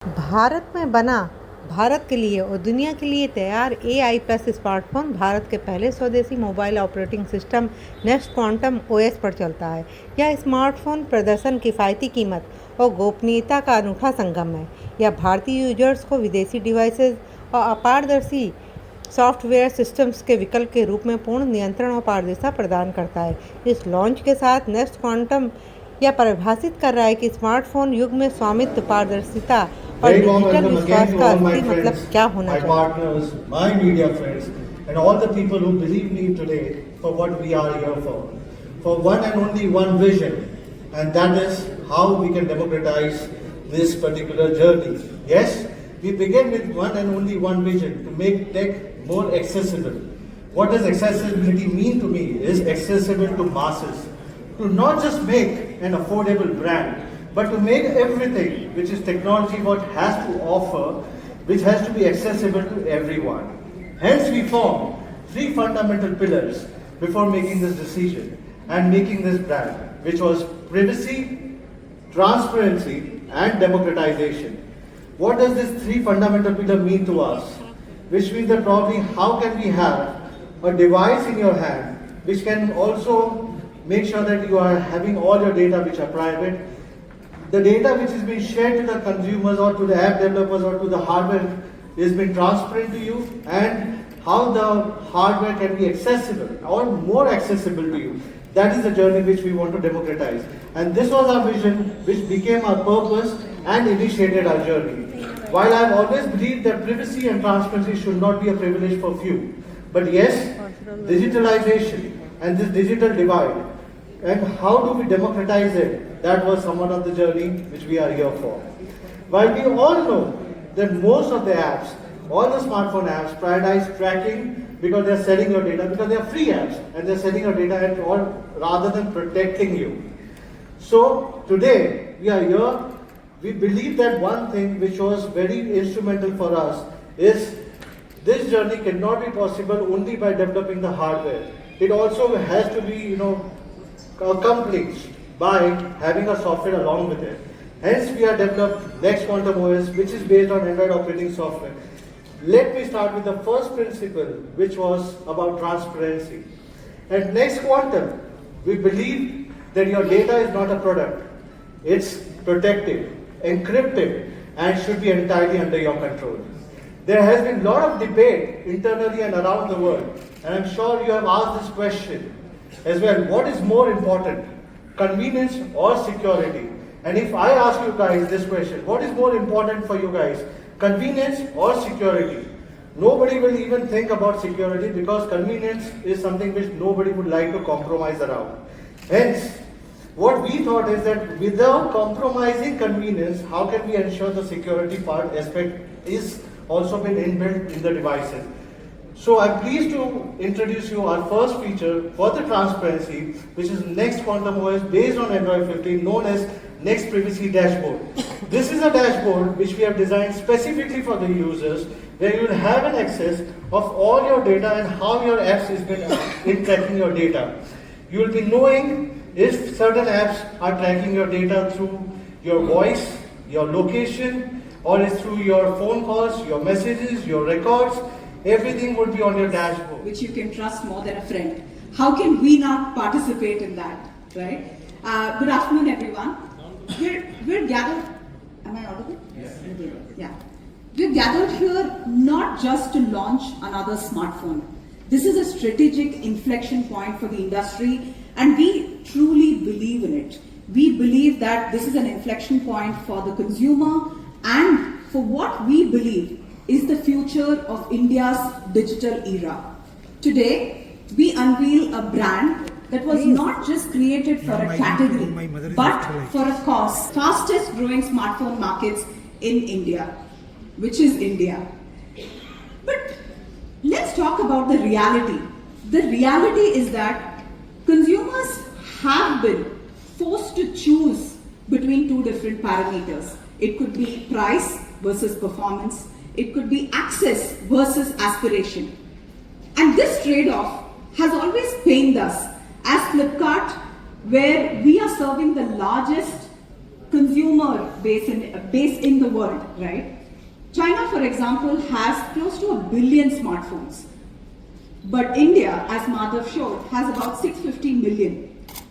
भारत में बना, भारत के लिए और दुनिया के लिए तैयार AI प्लस स्मार्टफोन भारत के पहले स्वदेशी mobile operating system next quantum OS पर चलता है। यह स्मार्टफोन प्रदर्शन, किफ़ायती कीमत और गोपनीयता का अनूठा संगम है। यह भारतीय यूजर्स को विदेशी डिवाइसेस और अपारदर्शी सॉफ्टवेयर सिस्टम्स के विकल्प के रूप में पूर्ण नियंत्रण और पारदर्शिता प्रदान करता है। इस लॉन्च के साथ नेक्स्ट क्वांटम यह परिभाषित कर रहा है कि स्मार्टफोन युग में स्वामित्व, पारदर्शिता और डिजिटल विश्वास का असली मतलब क्या होना चाहिए। Partners, my media friends, and all the people who believe me today for what we are here for one and only one vision, and that is how we can democratize this particular journey. Yes, we begin with one and only one vision: to make tech more accessible. What does accessibility mean to me? Is accessible to masses, to not just make an affordable brand, but to make everything which is technology what has to offer, which has to be accessible to everyone. Hence we formed three fundamental pillars before making this decision and making this brand, which was privacy, transparency and democratization. What does this three fundamental pillar mean to us? Which means that probably how can we have a device in your hand which can also make sure that you are having all your data which are private, the data which is being shared to the consumers or to the app developers or to the hardware is being transparent to you, and how the hardware can be accessible or more accessible to you. That is the journey which we want to democratize. And this was our vision which became our purpose and initiated our journey. While I have always believed that privacy and transparency should not be a privilege for few, but yes, digitalization and this digital divide, and how do we democratize it? That was somewhat of the journey which we are here for. While we all know that most of the apps, all the smartphone apps prioritize tracking because they are selling your data, because they are free apps and they are selling your data and all rather than protecting you. So today we are here. We believe that one thing which was very instrumental for us is this journey cannot be possible only by developing the hardware. It also has to be, accomplished by having a software along with it. Hence we have developed NxtQuantum OS, which is based on Android operating software. Let me start with the first principle, which was about transparency. At NxtQuantum, we believe that your data is not a product. It's protected, encrypted, and should be entirely under your control. There has been a lot of debate internally and around the world, and I'm sure you have asked this question as well. What is more important, convenience or security? And if I ask you guys this question, what is more important for you guys, convenience or security? Nobody will even think about security because convenience is something which nobody would like to compromise around. Hence, what we thought is that without compromising convenience, how can we ensure the security part aspect is also been inbuilt in the devices? So I'm pleased to introduce you our first feature for the transparency, which is NxtQuantum OS based on Android 15, known as Next Privacy Dashboard. This is a dashboard which we have designed specifically for the users, where you will have an access of all your data and how your apps is been in tracking your data. You will be knowing if certain apps are tracking your data through your voice, your location, or is through your phone calls, your messages, your records. Everything would be on your dashboard, which you can trust more than a friend. How can we not participate in that, right? Good afternoon, everyone. We're gathered. Am I audible? Yes. Yeah. We're gathered here not just to launch another smartphone. This is a strategic inflection point for the industry, and we truly believe in it. We believe that this is an inflection point for the consumer and for what we believe is the future of India's digital era. Today, we unveil a brand that was not just created for a category, but for a cause. Fastest growing smartphone markets in India, which is India. But let's talk about the reality. The reality is that consumers have been forced to choose between two different parameters. It could be price versus performance. It could be access versus aspiration. And this trade-off has always pained us as Flipkart, where we are serving the largest consumer base in the world, right? China, for example, has close to 1 billion smartphones. But India, as Madhav showed, has about 650 million.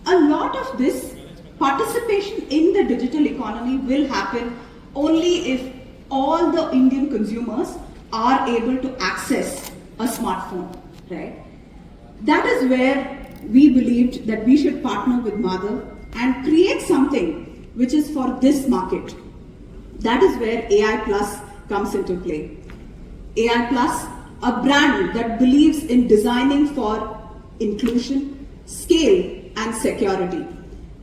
A lot of this participation in the digital economy will happen only if all the Indian consumers are able to access a smartphone, right? That is where we believed that we should partner with Madhav and create something which is for this market. That is where AI Plus comes into play. AI Plus, a brand that believes in designing for inclusion, scale, and security.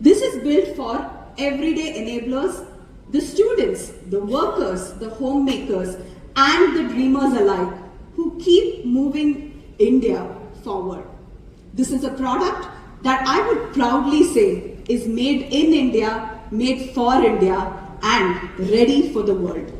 This is built for everyday enablers, the students, the workers, the homemakers, and the dreamers alike who keep moving India forward. This is a product that I would proudly say is made in India, made for India, and ready for the world.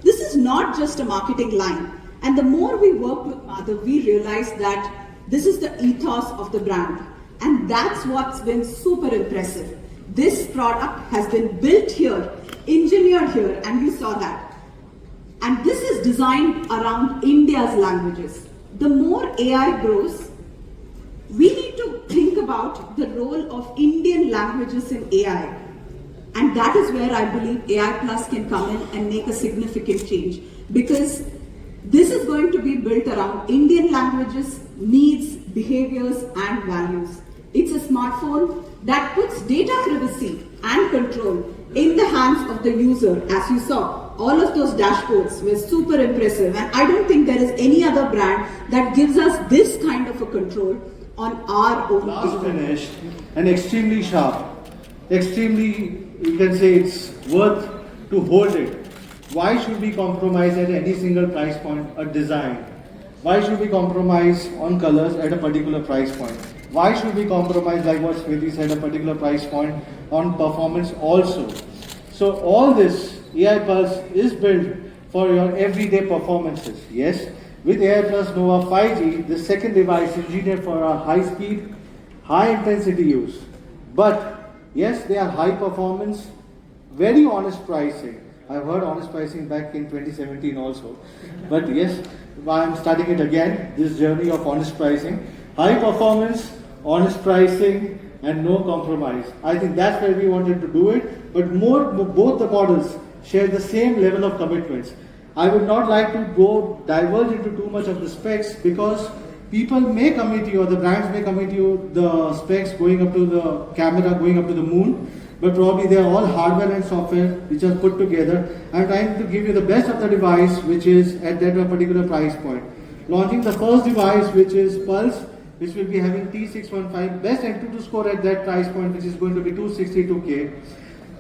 This is not just a marketing line. And the more we work with Madhav, we realize that this is the ethos of the brand. And that's what's been super impressive. This product has been built here, engineered here, and we saw that. And this is designed around India's languages. The more AI grows, we need to think about the role of Indian languages in AI. And that is where I believe AI Plus can come in and make a significant change. Because this is going to be built around Indian languages, needs, behaviors, and values. It's a smartphone that puts data privacy and control in the hands of the user. As you saw, all of those dashboards were super impressive. And I don't think there is any other brand that gives us this kind of a control on our own. Last finish, and extremely sharp. Extremely, you can say it's worth to hold it. Why should we compromise at any single price point a design? Why should we compromise on colors at a particular price point? Why should we compromise, like what Smriti said, a particular price point on performance also? So all this AI Plus is built for your everyday performances. Yes, with AI Plus Nova 5G, the second device is engineered for a high speed, high intensity use. But yes, they are high performance, very honest pricing. I've heard honest pricing back in 2017 also. But yes, I'm starting it again, this journey of honest pricing. High performance, honest pricing, and no compromise. I think that's where we wanted to do it. But both the models share the same level of commitments. I would not like to go diverge into too much of the specs because people may commit you, or the brands may commit you the specs going up to the camera, going up to the moon. But probably they are all hardware and software which are put together. I'm trying to give you the best of the device which is at that particular price point. Launching the first device which is Pulse, which will be having T615 best Antutu score at that price point, which is going to be 262K.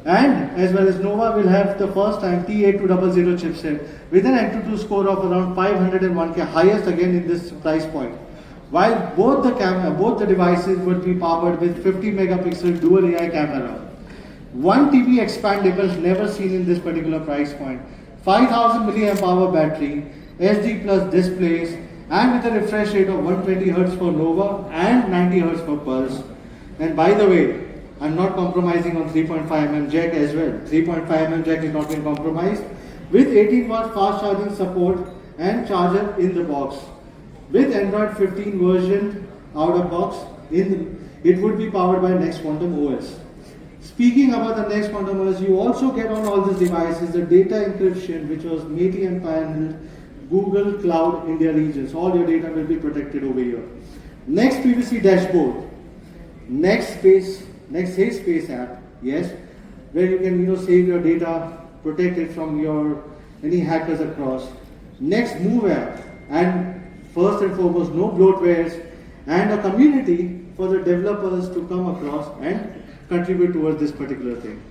And as well as Nova will have the first time T8200 chipset with an Antutu score of around 501K, highest again in this price point. While both the devices would be powered with 50 megapixel dual AI camera. 1 TB expandable, never seen in this particular price point. 5000 milliamp hour battery, SD plus displays, and with a refresh rate of 120 Hz for Nova and 90 Hz for Pulse. And by the way, I'm not compromising on 3.5mm jack as well. 3.5mm jack is not being compromised. With 18 watt fast charging support and charger in the box. With Android 15 version out of box, it would be powered by NxtQuantum OS. Speaking about the NxtQuantum OS, you also get on all these devices the data encryption, which was made and pioneered Google Cloud India regions. All your data will be protected over here. Next PVC dashboard, next Safe Space app, yes, where you can save your data, protect it from any hackers across. Next Move app, and first and foremost, no bloatwares, and a community for the developers to come across and contribute towards this particular thing.